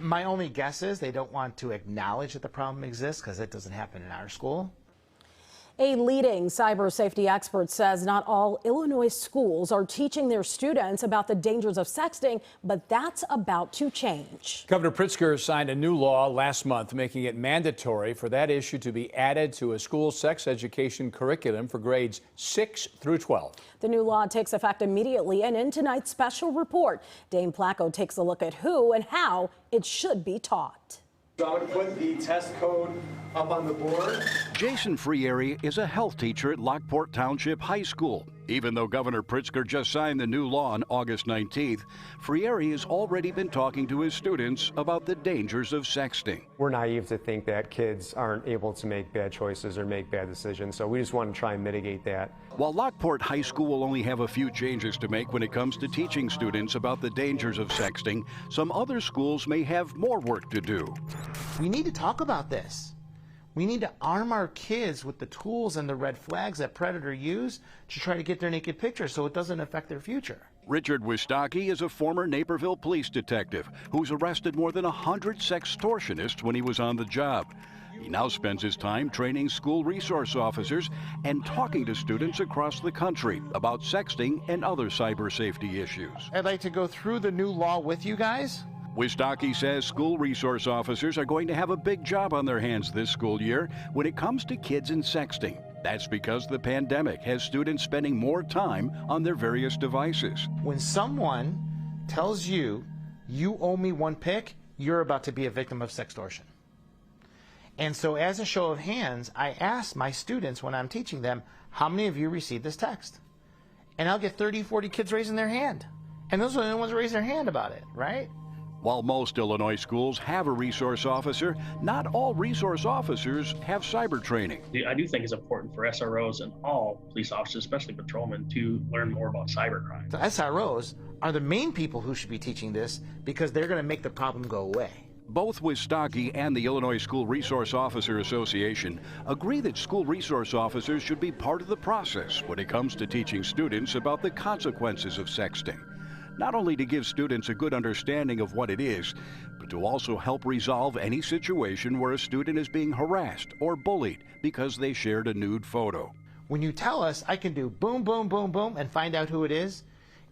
My only guess is they don't want to acknowledge that the problem exists because it doesn't happen in our school. A leading cyber safety expert says not all Illinois schools are teaching their students about the dangers of sexting, but that's about to change. Governor Pritzker signed a new law last month making it mandatory for that issue to be added to a school sex education curriculum for grades 6 through 12. The new law takes effect immediately, and in tonight's special report, Dane Placco takes a look at who and how it should be taught. So I'm going to put the test code up on the board. Jason Frieri is a health teacher at Lockport Township High School. Even though Governor Pritzker just signed the new law on August 19th, Frieri has already been talking to his students about the dangers of sexting. We're naive to think that kids aren't able to make bad choices or make bad decisions, so we just want to try and mitigate that. While Lockport High School will only have a few changes to make when it comes to teaching students about the dangers of sexting, some other schools may have more work to do. We need to talk about this. We need to arm our kids with the tools and the red flags that predators use to try to get their naked picture so it doesn't affect their future. Richard Wistocki is a former Naperville police detective who's arrested more than 100 sextortionists when he was on the job. He now spends his time training school resource officers and talking to students across the country about sexting and other cyber safety issues. I'd like to go through the new law with you guys. Wistocki says school resource officers are going to have a big job on their hands this school year when it comes to kids and sexting. That's because the pandemic has students spending more time on their various devices. When someone tells you, you owe me one pic, you're about to be a victim of sextortion. And so as a show of hands, I ask my students when I'm teaching them, how many of you received this text? And I'll get 30, 40 kids raising their hand. And those are the only ones raising their hand about it, right? While most Illinois schools have a resource officer, not all resource officers have cyber training. I do think it's important for SROs and all police officers, especially patrolmen, to learn more about cybercrime. The SROs are the main people who should be teaching this because they're going to make the problem go away. Both Wistocki and the Illinois School Resource Officer Association agree that school resource officers should be part of the process when it comes to teaching students about the consequences of sexting. Not only to give students a good understanding of what it is, but to also help resolve any situation where a student is being harassed or bullied because they shared a nude photo. When you tell us, I can do boom, boom, boom, boom, and find out who it is,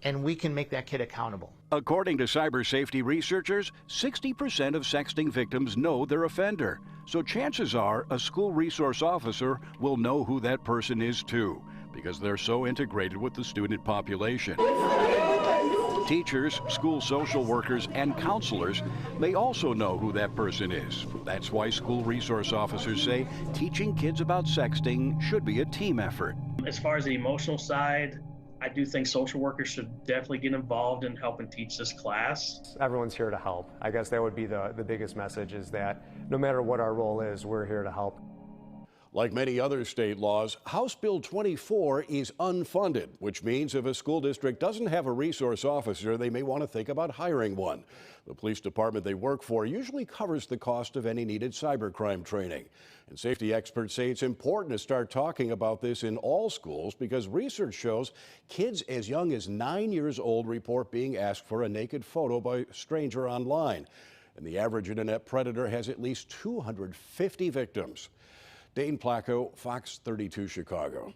and we can make that kid accountable. According to cyber safety researchers, 60% of sexting victims know their offender. So chances are a school resource officer will know who that person is too, because they're so integrated with the student population. Teachers, school social workers, and counselors may also know who that person is. That's why school resource officers say teaching kids about sexting should be a team effort. As far as the emotional side, I do think social workers should definitely get involved in helping teach this class. Everyone's here to help. I guess that would be the biggest message, is that no matter what our role is, we're here to help. Like many other state laws, House Bill 24 is unfunded, which means if a school district doesn't have a resource officer, they may want to think about hiring one. The police department they work for usually covers the cost of any needed cybercrime training. And safety experts say it's important to start talking about this in all schools because research shows kids as young as 9 years old report being asked for a naked photo by a stranger online. And the average internet predator has at least 250 victims. Dane Placco, Fox 32 Chicago.